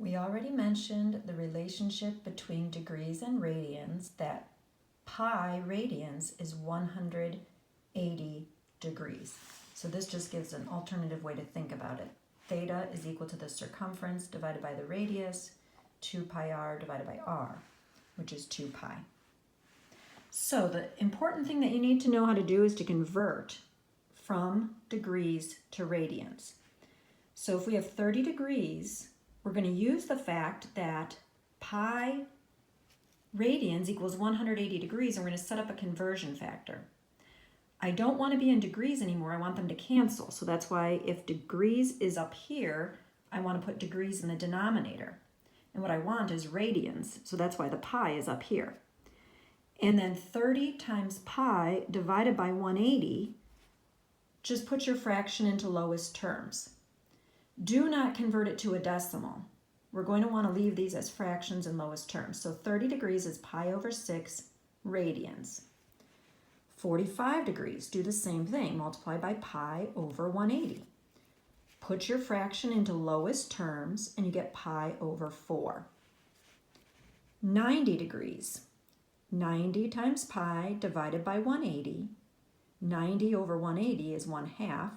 We already mentioned the relationship between degrees and radians, that pi radians is 180 degrees. So this just gives an alternative way to think about it. Theta is equal to the circumference divided by the radius, 2 pi r divided by r, which is 2 pi. So the important thing that you need to know how to do is to convert from degrees to radians. So if we have 30 degrees, we're going to use the fact that pi radians equals 180 degrees, and we're going to set up a conversion factor. I don't want to be in degrees anymore. I want them to cancel. So that's why if degrees is up here, I want to put degrees in the denominator. And what I want is radians. So that's why the pi is up here. And then 30 times pi divided by 180, just put your fraction into lowest terms. Do not convert it to a decimal. We're going to want to leave these as fractions in lowest terms. So 30 degrees is pi over 6 radians. 45 degrees, do the same thing, multiply by pi over 180. Put your fraction into lowest terms and you get pi over 4. 90 degrees, 90 times pi divided by 180. 90 over 180 is 1/2,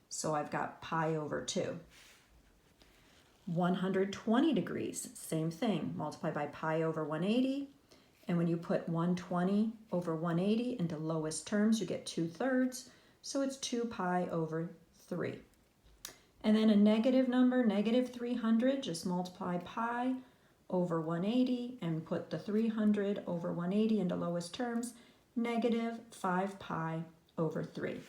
so I've got pi over 2. 120 degrees, same thing, multiply by pi over 180. And when you put 120 over 180 into lowest terms, you get 2/3, so it's 2 pi over 3. And then a negative number, negative 300, just multiply pi over 180 and put the 300 over 180 into lowest terms, negative 5 pi over 3.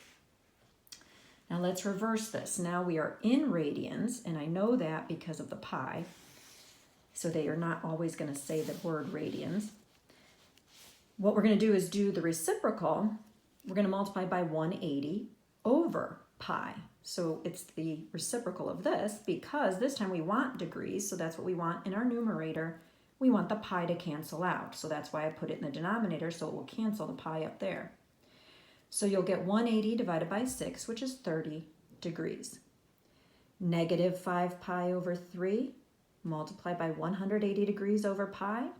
Now let's reverse this. Now we are in radians, and I know that because of the pi, so they are not always going to say the word radians. What we're going to do is do the reciprocal. We're going to multiply by 180 over pi. So it's the reciprocal of this, because this time we want degrees, so that's what we want in our numerator. We want the pi to cancel out, so that's why I put it in the denominator, so it will cancel the pi up there. So you'll get 180 divided by 6, which is 30 degrees. Negative 5 pi over 3, multiply by 180 degrees over pi,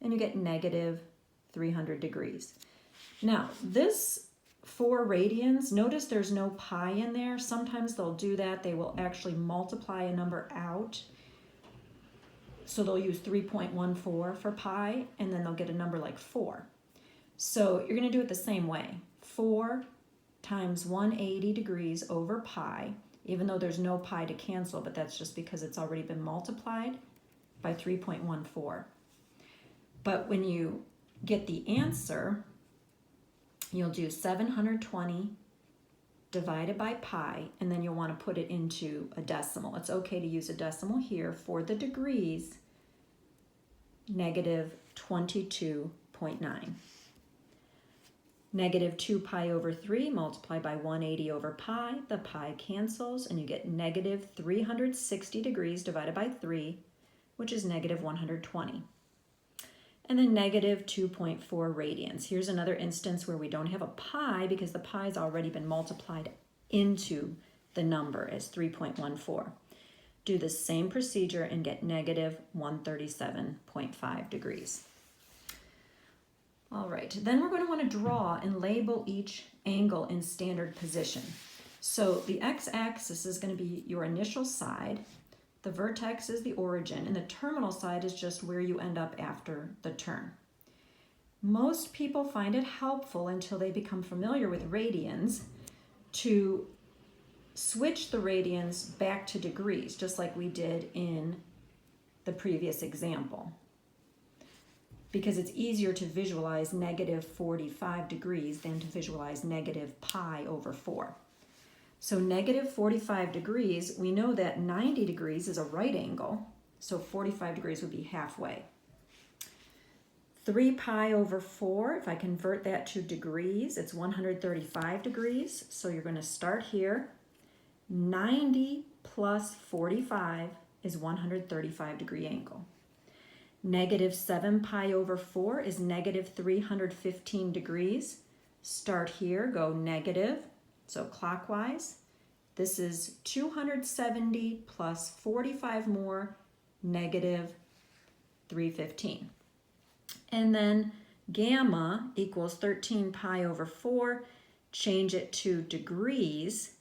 and you get negative 300 degrees. Now, this 4 radians, notice there's no pi in there. Sometimes they'll do that. They will actually multiply a number out. So they'll use 3.14 for pi, and then they'll get a number like 4. So you're going to do it the same way. 4 times 180 degrees over pi, even though there's no pi to cancel, but that's just because it's already been multiplied by 3.14. But when you get the answer, you'll do 720 divided by pi, and then you'll want to put it into a decimal. It's okay to use a decimal here for the degrees, negative 22.9. Negative 2 pi over 3, multiply by 180 over pi. The pi cancels, and you get negative 360 degrees divided by 3, which is negative 120. And then negative 2.4 radians. Here's another instance where we don't have a pi because the pi has already been multiplied into the number as 3.14. Do the same procedure and get negative 137.5 degrees. All right, then we're going to want to draw and label each angle in standard position. So the x-axis is going to be your initial side, the vertex is the origin, and the terminal side is just where you end up after the turn. Most people find it helpful until they become familiar with radians to switch the radians back to degrees, just like we did in the previous example, because it's easier to visualize negative 45 degrees than to visualize negative pi over 4. So negative 45 degrees, we know that 90 degrees is a right angle, so 45 degrees would be halfway. 3 pi over 4, if I convert that to degrees, it's 135 degrees. So you're going to start here. 90 plus 45 is 135 degree angle. Negative 7 pi over 4 is negative 315 degrees. Start here, go negative, so clockwise. This is 270 plus 45 more negative 315. And then gamma equals 13 pi over 4. Change it to degrees,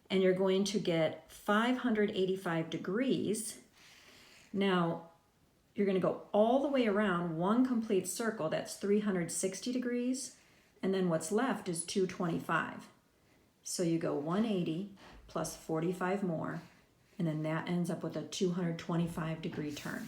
and you're going to get 585 degrees. Now, you're going to go all the way around one complete circle. That's 360 degrees. And then what's left is 225. So you go 180 plus 45 more, and then that ends up with a 225 degree turn.